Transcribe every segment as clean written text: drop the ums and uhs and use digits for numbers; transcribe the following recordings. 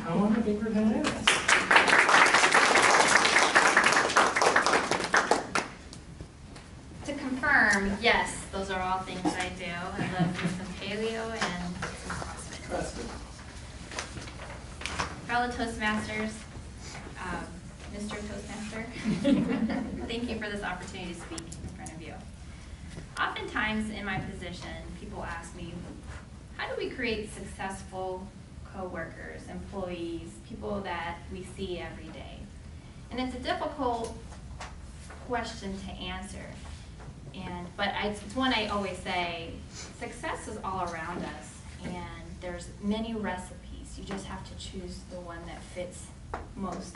I want to be presented. To confirm, yes, those are all things I do. I love doing some paleo and some CrossFit. Fellow Toastmasters, Mr. Toastmaster, thank you for this opportunity to speak in front of you. Oftentimes in my position, people ask me, how do we create successful coworkers, employees, people that we see every day? And it's a difficult question to answer. But it's one I always say, success is all around us, and there's many recipes. You just have to choose the one that fits most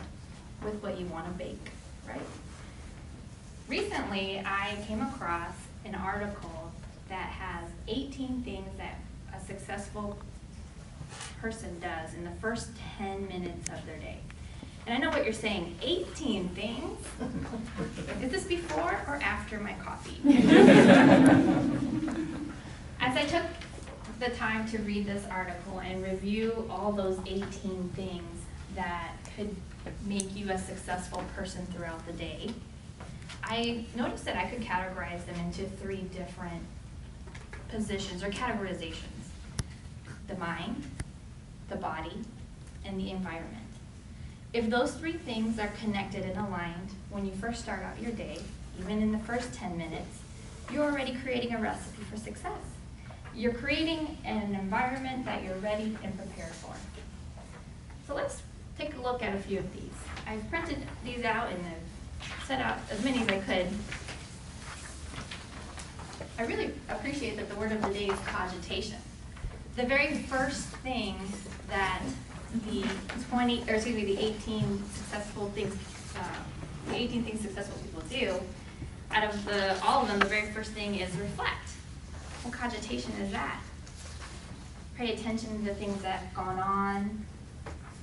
with what you want to bake, right? Recently, I came across an article that has 18 things that a successful person does in the first 10 minutes of their day. And I know what you're saying, 18 things? Is this before or after my coffee? As I took the time to read this article and review all those 18 things that could make you a successful person throughout the day, I noticed that I could categorize them into 3 different positions or categorizations: the mind, the body, and the environment. If those 3 things are connected and aligned when you first start out your day, even in the first 10 minutes, you're already creating a recipe for success. You're creating an environment that you're ready and prepared for. So let's take a look at a few of these. I've printed these out and I've set out as many as I could. I really appreciate that the word of the day is cogitation. The very first thing that the 18 successful things, the 18 things successful people do, out of all of them, the very first thing is reflect. What cogitation is that? Pay attention to the things that have gone on,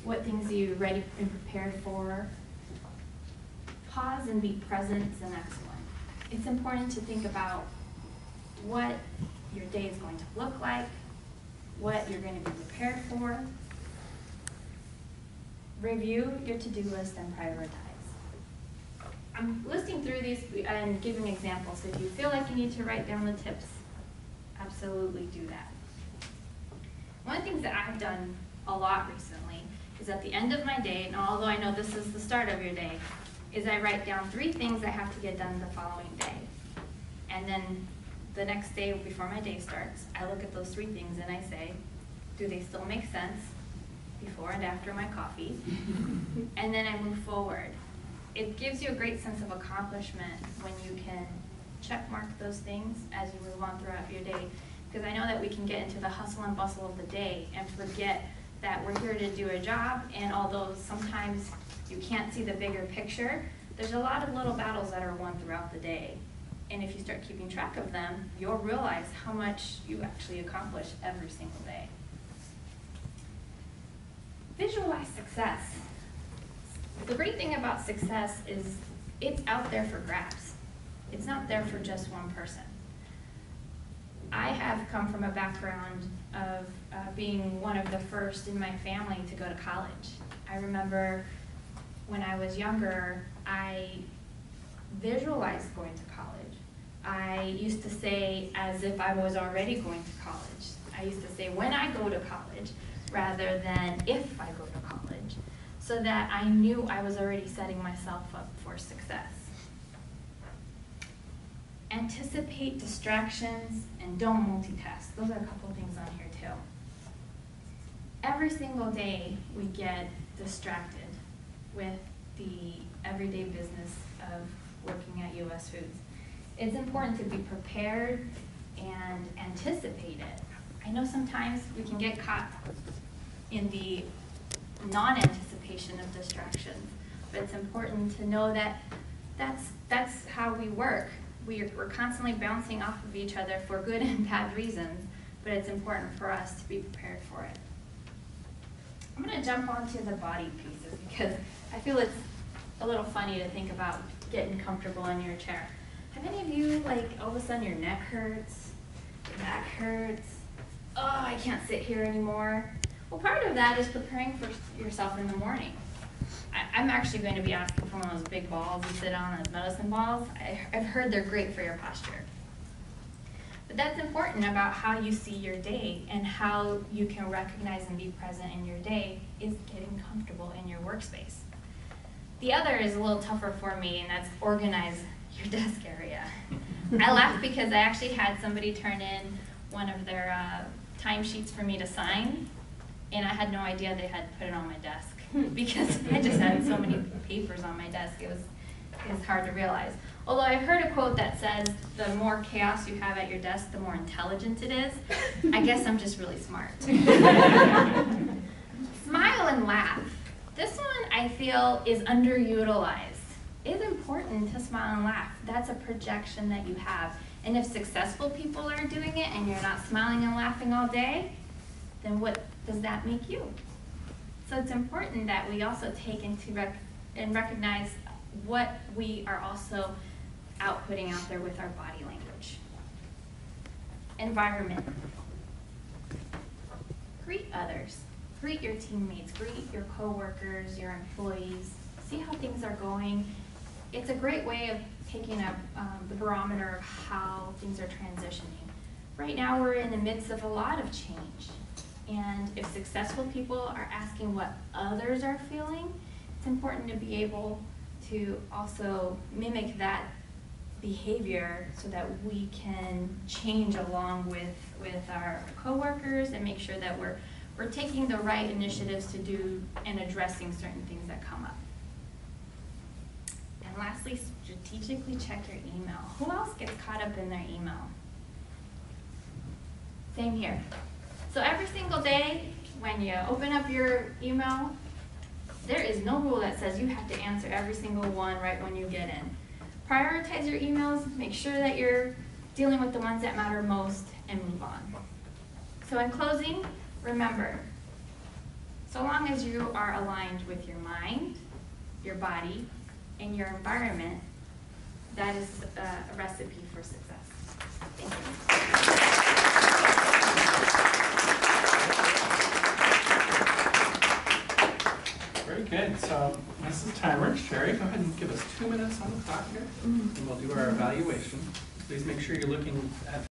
what things you're ready and prepared for. Pause and be present is the next one. It's important to think about what your day is going to look like, what you're going to be prepared for. Review your to-do list and prioritize. I'm listing through these and giving examples. If you feel like you need to write down the tips, absolutely do that. One of the things that I've done a lot recently is at the end of my day, and although I know this is the start of your day, is I write down 3 things I have to get done the following day. And then the next day before my day starts, I look at those 3 things and I say, do they still make sense before and after my coffee? And then I move forward. It gives you a great sense of accomplishment when you can check mark those things as you move on throughout your day. Because I know that we can get into the hustle and bustle of the day and forget that we're here to do a job, and although sometimes you can't see the bigger picture, there's a lot of little battles that are won throughout the day. And if you start keeping track of them, you'll realize how much you actually accomplish every single day. Visualize success. The great thing about success is it's out there for grabs. It's not there for just one person. I have come from a background of being one of the first in my family to go to college. I remember when I was younger, I visualized going to college. I used to say as if I was already going to college. I used to say when I go to college rather than if I go to college, so that I knew I was already setting myself up for success. Anticipate distractions and don't multitask. Those are a couple of things on here too. Every single day we get distracted with the everyday business of working at US Foods. It's important to be prepared and anticipate it. I know sometimes we can get caught in the non-anticipation of distractions, but it's important to know that that's how we work. We're constantly bouncing off of each other for good and bad reasons, but it's important for us to be prepared for it. I'm going to jump onto the body pieces because I feel it's a little funny to think about getting comfortable in your chair. Have any of you, like, all of a sudden your neck hurts, your back hurts, oh, I can't sit here anymore? Well, part of that is preparing for yourself in the morning. I'm actually going to be asking for one of those big balls you sit on, those medicine balls. I've heard they're great for your posture. But that's important about how you see your day, and how you can recognize and be present in your day is getting comfortable in your workspace. The other is a little tougher for me, and that's organize your desk area. I laugh because I actually had somebody turn in one of their timesheets for me to sign, and I had no idea they had put it on my desk because I just had so many papers on my desk. It was hard to realize. Although I've heard a quote that says, the more chaos you have at your desk, the more intelligent it is. I guess I'm just really smart. Smile and laugh. This one I feel is underutilized. It's important to smile and laugh. That's a projection that you have. And if successful people are doing it and you're not smiling and laughing all day, then what does that make you? So it's important that we also take into and recognize what we are also outputting out there with our body language. Environment. Greet others. Greet your teammates, greet your coworkers, your employees. See how things are going. It's a great way of taking up the barometer of how things are transitioning. Right now we're in the midst of a lot of change. And if successful people are asking what others are feeling, it's important to be able to also mimic that behavior so that we can change along with our coworkers and make sure that we're taking the right initiatives to do and addressing certain things that come up. And lastly, strategically check your email. Who else gets caught up in their email? Same here. So every single day when you open up your email, there is no rule that says you have to answer every single one right when you get in. Prioritize your emails, make sure that you're dealing with the ones that matter most, and move on. So in closing, remember, so long as you are aligned with your mind, your body, and your environment, that is a recipe for success. Thank you. Very good. So, Mrs. Timer, Sherry, go ahead and give us 2 minutes on the clock here, and we'll do our evaluation. Please make sure you're looking at